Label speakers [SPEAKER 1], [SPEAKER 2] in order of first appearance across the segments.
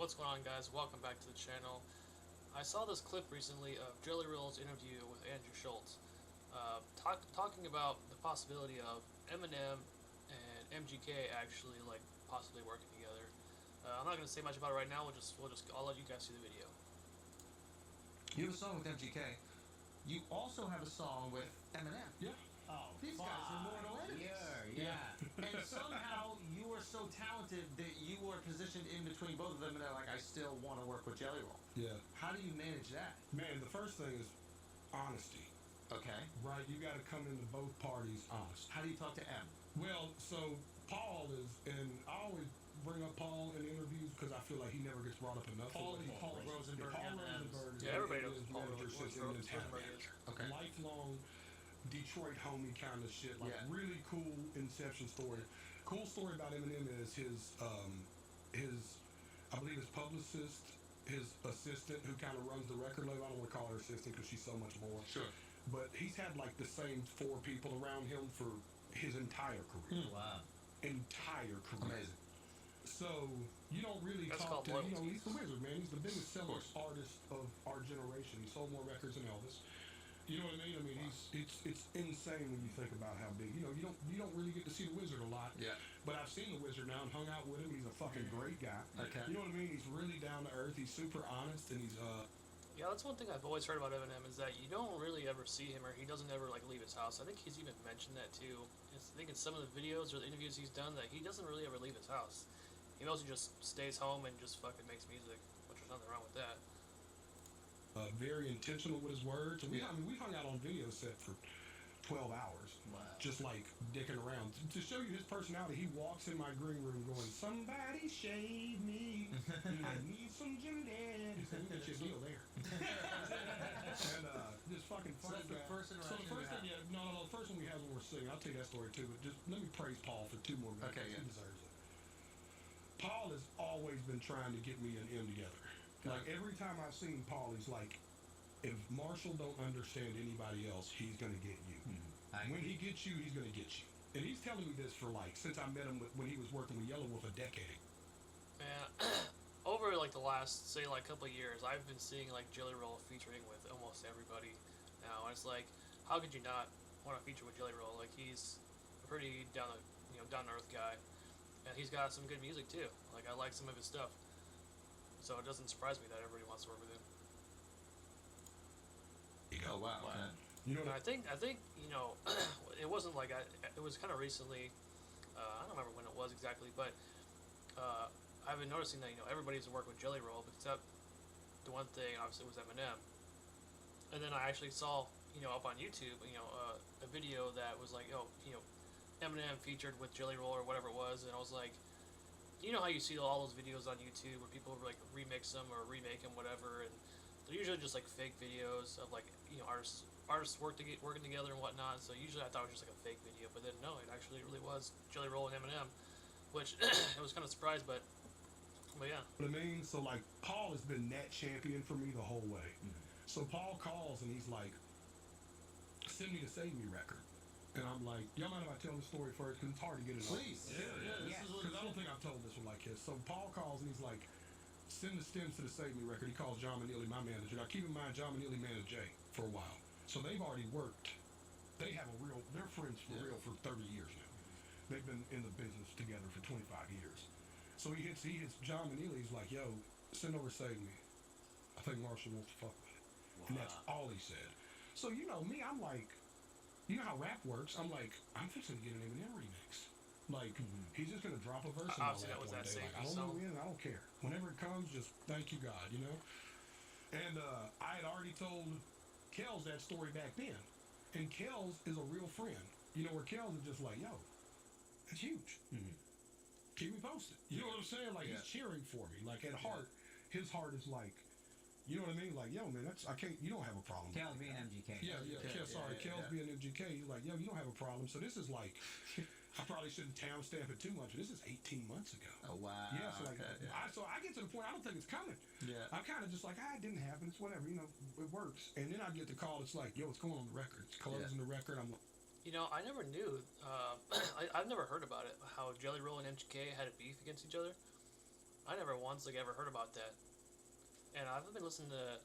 [SPEAKER 1] what's going on, guys? Welcome back to the channel. I saw this clip recently of Jelly Roll's interview with Andrew Schultz, talking about the possibility of Eminem and MGK actually possibly working together. I'm not going to say much about it right now. I'll let you guys see the video.
[SPEAKER 2] You have a song with MGK. You also have a song with Eminem.
[SPEAKER 3] Yeah.
[SPEAKER 2] Oh, these guys are mortal enemies. Yeah. And somehow you were so talented that you were positioned in between both of them, and they're like, I still want to work with Jelly Roll.
[SPEAKER 3] Yeah.
[SPEAKER 2] How do you manage that?
[SPEAKER 3] Man, the first thing is honesty.
[SPEAKER 2] Okay.
[SPEAKER 3] Right? You got to come into both parties honest.
[SPEAKER 2] How do you talk to M?
[SPEAKER 3] Well, so Paul is, and I always bring up Paul in interviews because I feel like he never gets brought up enough.
[SPEAKER 2] Paul Rosenberg.
[SPEAKER 3] Paul Rosenberg is
[SPEAKER 1] everybody knows
[SPEAKER 3] his
[SPEAKER 1] Paul
[SPEAKER 3] manager since Eminem's had manager.
[SPEAKER 2] Okay.
[SPEAKER 3] Lifelong Detroit homie kind of shit. Really cool inception story. Cool story about Eminem is his I believe his publicist, his assistant who kind of runs the record label. I don't want to call her assistant because she's so much more.
[SPEAKER 2] Sure.
[SPEAKER 3] But he's had like the same 4 people around him for his entire career.
[SPEAKER 2] Wow.
[SPEAKER 3] Entire career.
[SPEAKER 2] Amazing.
[SPEAKER 3] So you don't really
[SPEAKER 1] That's
[SPEAKER 3] talk to
[SPEAKER 1] loyalty.
[SPEAKER 3] he's the wizard, man. He's the biggest selling artist of our generation. He sold more records than Elvis. You know what I mean? I mean, it's insane when you think about how big. You know, you don't really get to see the wizard a lot.
[SPEAKER 2] Yeah.
[SPEAKER 3] But I've seen the wizard now and hung out with him. He's a fucking great guy.
[SPEAKER 2] Okay.
[SPEAKER 3] You know what I mean? He's really down to earth. He's super honest, and he's
[SPEAKER 1] Yeah, that's one thing I've always heard about Eminem is that you don't really ever see him, or he doesn't ever leave his house. I think he's even mentioned that too. I think in some of the videos or the interviews he's done that he doesn't really ever leave his house. He mostly just stays home and just fucking makes music, which there's nothing wrong with that.
[SPEAKER 3] very intentional with his words. And we hung out on video set for 12 hours.
[SPEAKER 2] Wow.
[SPEAKER 3] Just like dicking around. To show you his personality, he walks in my green room going, somebody shave me. I need some Jim Daddy. So we got your deal there. And just fucking
[SPEAKER 2] So that's the first interaction.
[SPEAKER 3] So the first thing, the first one we have when we're singing, I'll tell you that story too, but just let me praise Paul for 2 more minutes.
[SPEAKER 2] Okay, yeah.
[SPEAKER 3] He deserves it. Paul has always been trying to get me and M together. Like every time I've seen Paul, he's like, if Marshall don't understand anybody else, he's gonna get you. When he gets you, he's gonna get you. And he's telling me this for since I met him when he was working with Yellow Wolf a decade.
[SPEAKER 1] Man, over the last couple of years, I've been seeing Jelly Roll featuring with almost everybody now, and it's like, how could you not want to feature with Jelly Roll? He's a pretty down to earth guy, and he's got some good music too. I like some of his stuff, so it doesn't surprise me that everybody wants to work with him.
[SPEAKER 2] Oh wow. Wow.
[SPEAKER 3] You know what
[SPEAKER 1] I think it wasn't it was kind of recently. I don't remember when it was exactly, but I've been noticing that everybody's working with Jelly Roll except the one thing obviously was Eminem, and then I actually saw up on YouTube a video that was Eminem featured with Jelly Roll or whatever it was, and I was like, how you see all those videos on YouTube where people remix them or remake them, whatever, and they're usually just fake videos of artists working together and whatnot. So usually I thought it was just a fake video, but then no, it actually really was Jelly Roll and Eminem, which I was kind of surprised, but yeah.
[SPEAKER 3] What I mean? So Paul has been that champion for me the whole way. So Paul calls and he's like, send me the Save Me record. And I'm like, y'all mind if I tell the story first? Because it's hard to get it on.
[SPEAKER 2] Please.
[SPEAKER 3] Yeah. Because I don't think I've told this one like this. So Paul calls and he's like, send the stems to the Save Me record. He calls John Manili, my manager. Now keep in mind, John Manili managed Jay for a while. So they've already worked. They're friends for real for 30 years now. They've been in the business together for 25 years. So he hits John Manili. He's like, yo, send over Save Me. I think Marshall wants to fuck with it. Wow. And that's all he said. So me, I'm like, you know how rap works. I'm like, I'm fixing to get an Eminem remix. He's just gonna drop a verse in my lap one day. I don't know when, I don't care. Whenever it comes, just thank you, God, And I had already told Kells that story back then. And Kells is a real friend. Where Kells is just like, yo, it's huge. Keep me posted. You know what I'm saying? He's cheering for me. At heart, his heart is you know what I mean? Yo, man, you don't have a problem.
[SPEAKER 4] Kells being MGK.
[SPEAKER 3] Kells being MGK. He's like, yo, you don't have a problem. So this is I probably shouldn't town stamp it too much. This is 18 months ago.
[SPEAKER 2] Oh wow.
[SPEAKER 3] Yeah, so I get to the point I don't think it's coming. Yeah. I'm kind of just it didn't happen. It's whatever. It works. And then I get the call. It's like, yo, it's going on the record. It's closing the record. I'm like,
[SPEAKER 1] I never knew. I've never heard about it. How Jelly Roll and MGK had a beef against each other. I never once like ever heard about that, and I've been listening to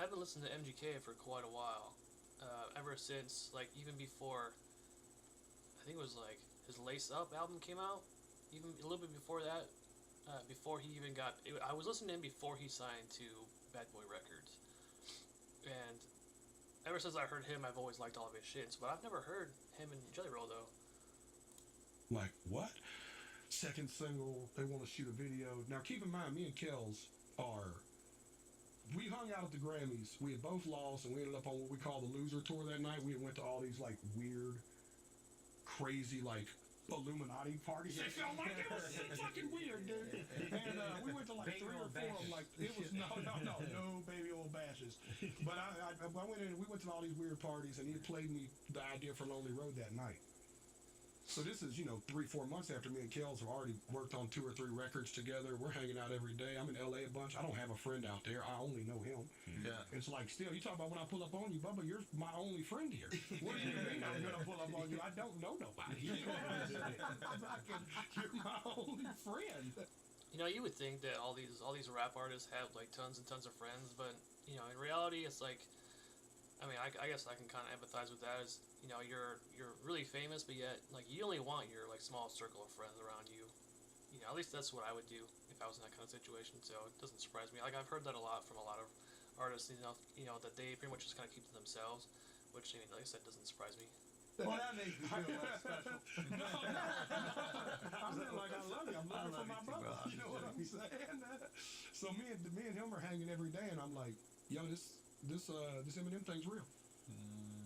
[SPEAKER 1] MGK for quite a while, ever since like even before. I think it was like his Lace Up album came out, even a little bit before that. Before he even got, I was listening to him before he signed to Bad Boy Records, and ever since I heard him, I've always liked all of his shits. But I've never heard him and Jelly Roll though.
[SPEAKER 3] Like, what? Second single, they want to shoot a video. Now, keep in mind, me and Kells are. We hung out at the Grammys. We had both lost, and we ended up on what we call the loser tour that night. We went to all these, like, weird, crazy, like, Illuminati parties. It felt like it was so fucking weird, dude. And we went to, like, 3 or 4 of them. Like, it was, no baby old bashes. But I went in, and we went to all these weird parties, and he had played me the idea for Lonely Road that night. So this is, 3-4 months after me and Kells have already worked on 2 or 3 records together. We're hanging out every day. I'm in LA a bunch. I don't have a friend out there. I only know him.
[SPEAKER 2] Yeah.
[SPEAKER 3] It's like, still, you talk about when I pull up on you, Bubba, you're my only friend here. What do you mean I'm going to pull up on you? I don't know nobody. You know what I'm saying? You're my only friend.
[SPEAKER 1] You would think that all these rap artists have like tons and tons of friends, but in reality, it's like, I mean, I guess I can kind of empathize with that. As you're really famous, but yet like you only want your like small circle of friends around you. At least that's what I would do if I was in that kind of situation. So it doesn't surprise me. Like I've heard that a lot from a lot of artists. That they pretty much just kind of keep to themselves, which like I said doesn't surprise me.
[SPEAKER 2] Well, that makes me feel less special.
[SPEAKER 3] No. I'm like, I love you. I'm looking for my brother. You know what I'm saying? So me and him are hanging every day, and I'm like, yo, this Eminem thing's real.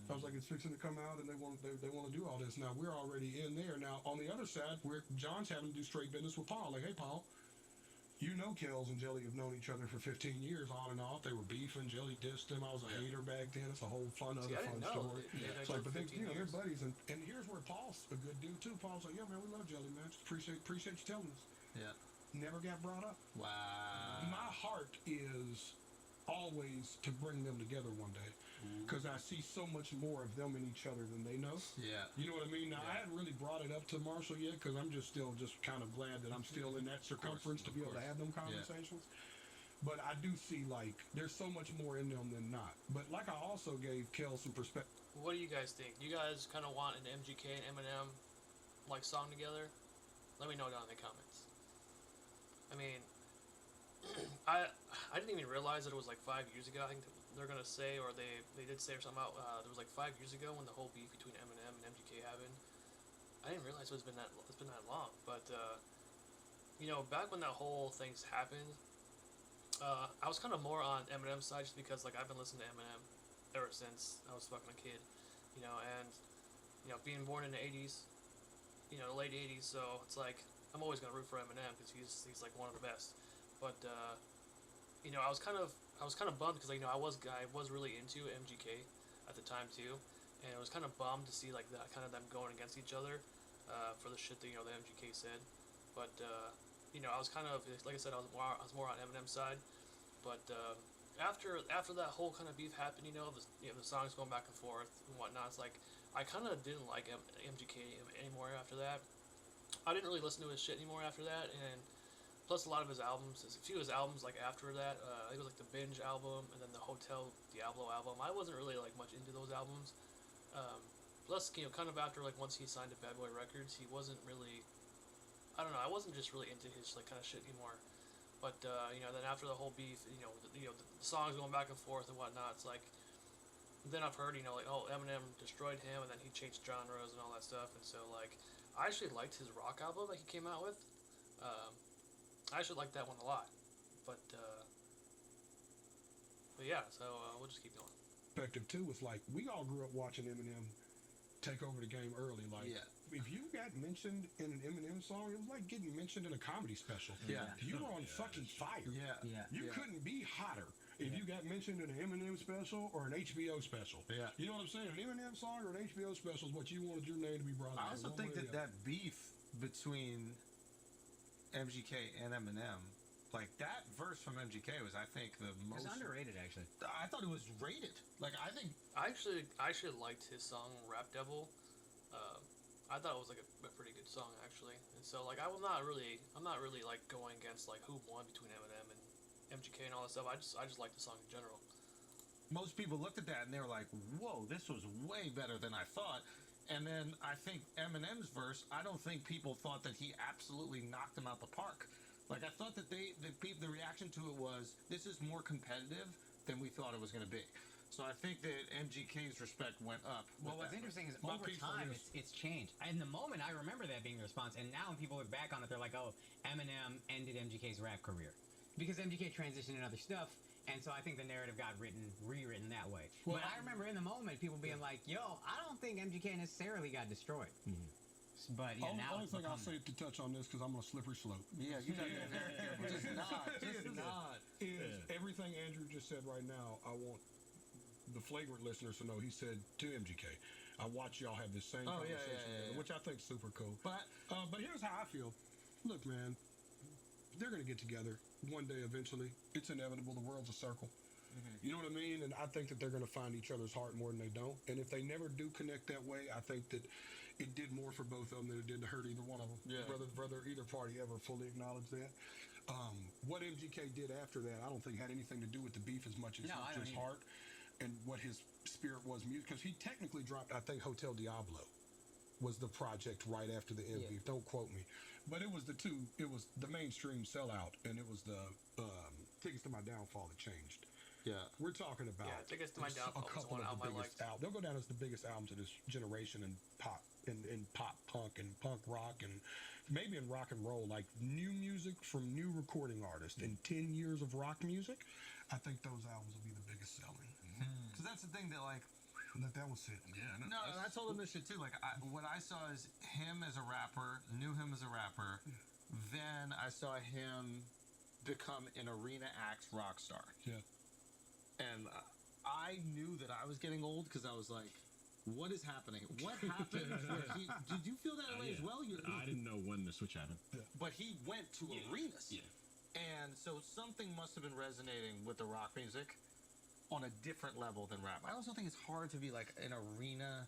[SPEAKER 3] I was like, it's fixing to come out, and they want to do all this. Now we're already in there. Now on the other side, John's having to do straight business with Paul. Like, hey, Paul, Kells and Jelly have known each other for 15 years on and off. They were beefing. Jelly dissed him. I was a hater back then. It's a whole fun story. It's like, but they're buddies. And here's where Paul's a good dude too. Paul's like, yeah, man, we love Jelly, man. Just appreciate you telling us.
[SPEAKER 2] Yeah.
[SPEAKER 3] Never got brought up.
[SPEAKER 2] Wow.
[SPEAKER 3] My heart is always to bring them together one day. Because I see so much more of them in each other than they know.
[SPEAKER 2] Yeah.
[SPEAKER 3] You know what I mean? Now, I hadn't really brought it up to Marshall yet because I'm just kind of glad that I'm still in that circumference to be able to have them conversations. Yeah. But I do see, like, there's so much more in them than not. But, like, I also gave Kel some perspective.
[SPEAKER 1] What do you guys think? You guys kind of want an MGK and Eminem, like, song together? Let me know down in the comments. I mean, I didn't even realize that it was, like, 5 years ago. I think they're gonna say, or they did say or something about there was like 5 years ago when the whole beef between Eminem and MGK happened. I didn't realize it's been that long. But back when that whole thing's happened, I was kind of more on Eminem's side just because like I've been listening to Eminem ever since I was fucking a kid, and being born in the '80s, the late '80s, so it's like I'm always gonna root for Eminem because he's like one of the best. But I was kind of bummed because I was really into MGK at the time too, and I was kind of bummed to see like that kind of them going against each other for the shit that the MGK said. But I was kind of like I said I was more on Eminem's side. But after that whole kind of beef happened, the songs going back and forth and whatnot, it's like I kind of didn't like MGK anymore after that. I didn't really listen to his shit anymore after that, and plus a lot of his albums, a few of his albums like after that, it was like the Binge album and then the Hotel Diablo album. I wasn't really like much into those albums. Plus, kind of after like once he signed to Bad Boy Records, he wasn't really, I don't know, I wasn't just really into his like kind of shit anymore. But then after the whole beef, the songs going back and forth and whatnot, it's like then I've heard like Eminem destroyed him and then he changed genres and all that stuff, and so like I actually liked his rock album that he came out with. I actually like that one a lot, but yeah, so we'll just keep going.
[SPEAKER 3] Perspective too was like we all grew up watching Eminem take over the game early. Like if you got mentioned in an Eminem song, it was like getting mentioned in a comedy special.
[SPEAKER 2] Yeah,
[SPEAKER 3] you were on fucking fire. You couldn't be hotter if you got mentioned in an Eminem special or an HBO special.
[SPEAKER 2] Yeah,
[SPEAKER 3] you know what I'm saying? An Eminem song or an HBO special is what you wanted your name to be brought up.
[SPEAKER 2] I also think that beef between MGK and Eminem, like that verse from MGK was, I think, the most
[SPEAKER 4] underrated. Actually,
[SPEAKER 2] I thought it was rated. Like I think
[SPEAKER 1] I actually liked his song Rap Devil. I thought it was like a pretty good song actually, and so like I'm not really like going against like who won between Eminem and MGK and all that stuff. I just like the song in general.
[SPEAKER 2] Most people looked at that and they were like, "Whoa, this was way better than I thought." And then I think Eminem's verse, I don't think people thought that he absolutely knocked him out the park. Like I thought that the reaction to it was, this is more competitive than we thought it was going to be. So I think that MGK's respect went up.
[SPEAKER 4] Well, what's interesting is
[SPEAKER 3] My
[SPEAKER 4] over
[SPEAKER 3] piece on
[SPEAKER 4] time,
[SPEAKER 3] this-
[SPEAKER 4] it's changed. In the moment, I remember that being the response, and now when people look back on it, they're like, "Oh, Eminem ended MGK's rap career," because MGK transitioned into other stuff, and so I think the narrative got rewritten that way.
[SPEAKER 3] Well,
[SPEAKER 4] but I remember in the moment, people being like, "Yo, I don't think MGK necessarily got destroyed." But yeah, now
[SPEAKER 3] Only
[SPEAKER 4] it's
[SPEAKER 3] thing I'll
[SPEAKER 4] become-
[SPEAKER 3] say to touch on this, because I'm on a slippery slope,
[SPEAKER 2] Yeah, you gotta be very careful. Just nod.
[SPEAKER 3] is everything Andrew just said right now. I want the flagrant listeners to know he said to MGK, I watch y'all have this same
[SPEAKER 2] Oh, yeah,
[SPEAKER 3] conversation
[SPEAKER 2] yeah,
[SPEAKER 3] together,
[SPEAKER 2] yeah.
[SPEAKER 3] which I think's super cool.
[SPEAKER 2] But
[SPEAKER 3] But here's how I feel. Look, man, they're gonna get together one day eventually. It's inevitable. The world's a circle. You know what I mean? And I think that they're gonna find each other's heart more than they don't. And if they never do connect that way, I think that it did more for both of them than it did to hurt either one of them.
[SPEAKER 2] Yeah.
[SPEAKER 3] Whether either party ever fully acknowledged that. What MGK did after that, I don't think had anything to do with the beef as much as
[SPEAKER 4] No, I don't
[SPEAKER 3] his
[SPEAKER 4] either.
[SPEAKER 3] heart and what his spirit was music. Because he technically dropped, I think, Hotel Diablo was the project right after the end
[SPEAKER 4] Yeah.
[SPEAKER 3] beef. Don't quote me, but it was it was the mainstream sellout, and it was the Tickets to My Downfall that changed.
[SPEAKER 2] yeah.
[SPEAKER 3] We're talking about
[SPEAKER 1] Yeah, Tickets to My Downfall was
[SPEAKER 3] couple
[SPEAKER 1] one
[SPEAKER 3] of the
[SPEAKER 1] album I
[SPEAKER 3] biggest albums. They'll go down as the biggest albums of this generation in pop, in pop punk and punk rock, and maybe in rock and roll. Like new music from new recording artists in 10 years of rock music. I think those albums will be the biggest selling.
[SPEAKER 2] Because that's the thing that, like,
[SPEAKER 3] Let that one sit.
[SPEAKER 5] Yeah,
[SPEAKER 2] no, and I told him this shit too. Like, what I saw is him as a rapper, knew him as a rapper. Then I saw him become an arena act rock star.
[SPEAKER 3] Yeah.
[SPEAKER 2] And I knew that I was getting old because I was like, what is happening? What happened? Did you feel that way as well?
[SPEAKER 5] I didn't know when the switch happened.
[SPEAKER 2] But he went to arenas.
[SPEAKER 5] Yeah.
[SPEAKER 2] And so something must have been resonating with the rock music on a different level than rap. I also think it's hard to be like an arena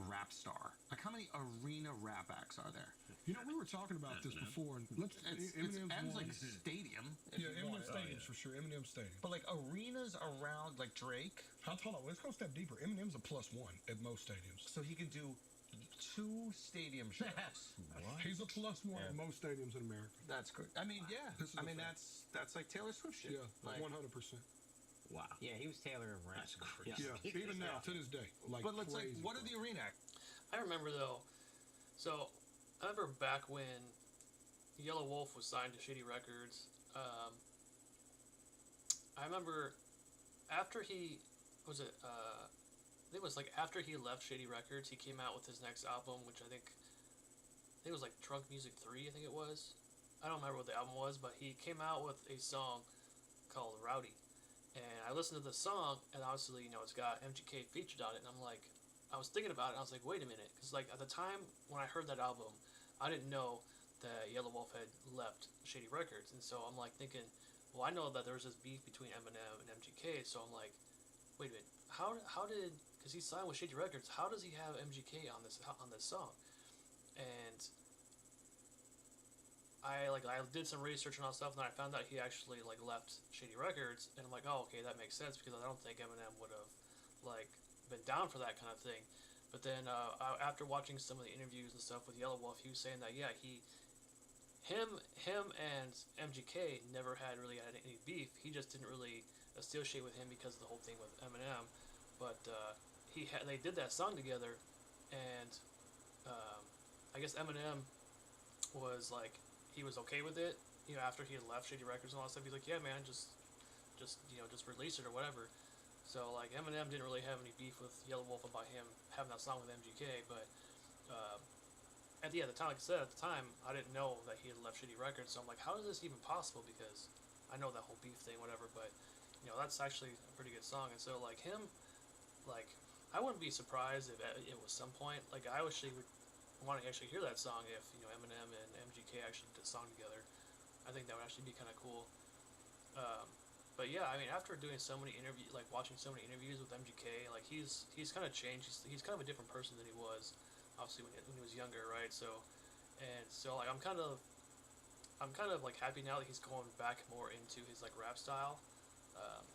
[SPEAKER 2] rap star. Like, how many arena rap acts are there?
[SPEAKER 3] You know, we were talking about this before, and
[SPEAKER 2] M's like stadium. if
[SPEAKER 3] Yeah,
[SPEAKER 2] you
[SPEAKER 3] Eminem
[SPEAKER 2] want.
[SPEAKER 3] Stadiums for sure. Eminem Stadium.
[SPEAKER 2] But like arenas around like Drake,
[SPEAKER 3] Hold on, let's go a step deeper. Eminem's a +1 at most stadiums.
[SPEAKER 2] so he could do 2 stadium shows.
[SPEAKER 3] He's a +1 at most stadiums in America.
[SPEAKER 2] That's great. I mean, yeah.
[SPEAKER 3] This is
[SPEAKER 2] I
[SPEAKER 3] a
[SPEAKER 2] mean,
[SPEAKER 3] fact.
[SPEAKER 2] that's like Taylor Swift shit.
[SPEAKER 3] Yeah,
[SPEAKER 2] Like,
[SPEAKER 3] 100%.
[SPEAKER 5] Wow.
[SPEAKER 4] Yeah, he was Taylor of rap.
[SPEAKER 5] That's crazy.
[SPEAKER 3] Yeah, even now to this day, like.
[SPEAKER 2] but let's like,
[SPEAKER 3] crazy,
[SPEAKER 2] what are
[SPEAKER 3] bro.
[SPEAKER 2] the arena acts?
[SPEAKER 1] I remember though. So I remember back when Yellow Wolf was signed to Shady Records. I remember after he was it. I think it was like after he left Shady Records, he came out with his next album, which I think it was like Drunk Music 3. I think it was. I don't remember what the album was, but he came out with a song called Rowdy. And I listened to the song, and obviously, you know, it's got MGK featured on it, and I'm like, I was thinking about it, and I was like, wait a minute, because like at the time when I heard that album, I didn't know that Yellow Wolf had left Shady Records, and so I'm like thinking, well, I know that there was this beef between Eminem and MGK, so I'm like, wait a minute, how did, because he signed with Shady Records, how does he have MGK on this song? And I did some research and all that stuff, and I found out he actually like left Shady Records, and I'm like, oh, okay, that makes sense because I don't think Eminem would have like been down for that kind of thing. But then after watching some of the interviews and stuff with Yellow Wolf, he was saying that yeah, him and MGK never had really had any beef. He just didn't really associate with him because of the whole thing with Eminem. But they did that song together, and I guess Eminem was like, he was okay with it, you know, after he had left Shady Records and all that stuff. He's like, yeah, man, just release it or whatever. So like Eminem didn't really have any beef with Yellow Wolf about him having that song with MGK, but at the time, like I said, at the time, I didn't know that he had left Shady Records. So I'm like, how is this even possible? Because I know that whole beef thing, whatever, but you know, that's actually a pretty good song. And so like him, like I wouldn't be surprised if it was some point. Like I actually would want to actually hear that song if, you know, Eminem and MGK actually did a song together. I think that would actually be kind of cool. But yeah, I mean, after doing so many interviews, like watching so many interviews with MGK, like he's kind of changed. He's kind of a different person than he was obviously when he was younger, right? So, and so like I'm kind of like happy now that he's going back more into his like rap style. Um,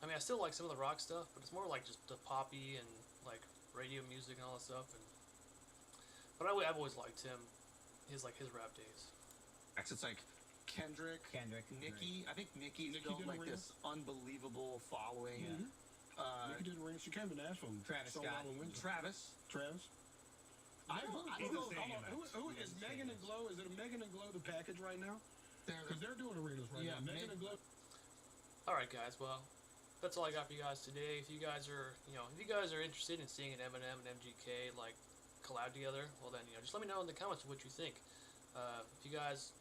[SPEAKER 1] I mean, I still like some of the rock stuff, but it's more like just the poppy and like radio music and all that stuff. And but I've always liked him, his rap days.
[SPEAKER 2] It's like Kendrick, Nicki. I think Nicki's
[SPEAKER 3] Nicki
[SPEAKER 2] built
[SPEAKER 3] did
[SPEAKER 2] like
[SPEAKER 3] Arena.
[SPEAKER 2] this unbelievable following.
[SPEAKER 3] Nicki did ring. She came to Nashville. and
[SPEAKER 4] Travis
[SPEAKER 3] sold
[SPEAKER 4] Scott.
[SPEAKER 3] out in Windsor.
[SPEAKER 2] Travis.
[SPEAKER 3] Travis. I don't
[SPEAKER 5] He's
[SPEAKER 3] know.
[SPEAKER 5] a stadium
[SPEAKER 3] Who
[SPEAKER 5] act.
[SPEAKER 3] is Megan and Glow? Is it a Megan and Glow the package right now?
[SPEAKER 2] They're,
[SPEAKER 3] Because they're doing arenas right
[SPEAKER 2] Yeah,
[SPEAKER 3] now. Megan and Glow.
[SPEAKER 1] All right, guys. Well, that's all I got for you guys today. If you guys are interested in seeing an Eminem and MGK like collab together, well then just let me know in the comments what you think. If you guys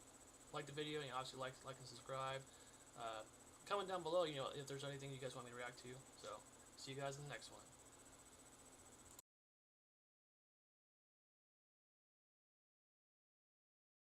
[SPEAKER 1] like the video, obviously like and subscribe. Comment down below, if there's anything you guys want me to react to. So, see you guys in the next one.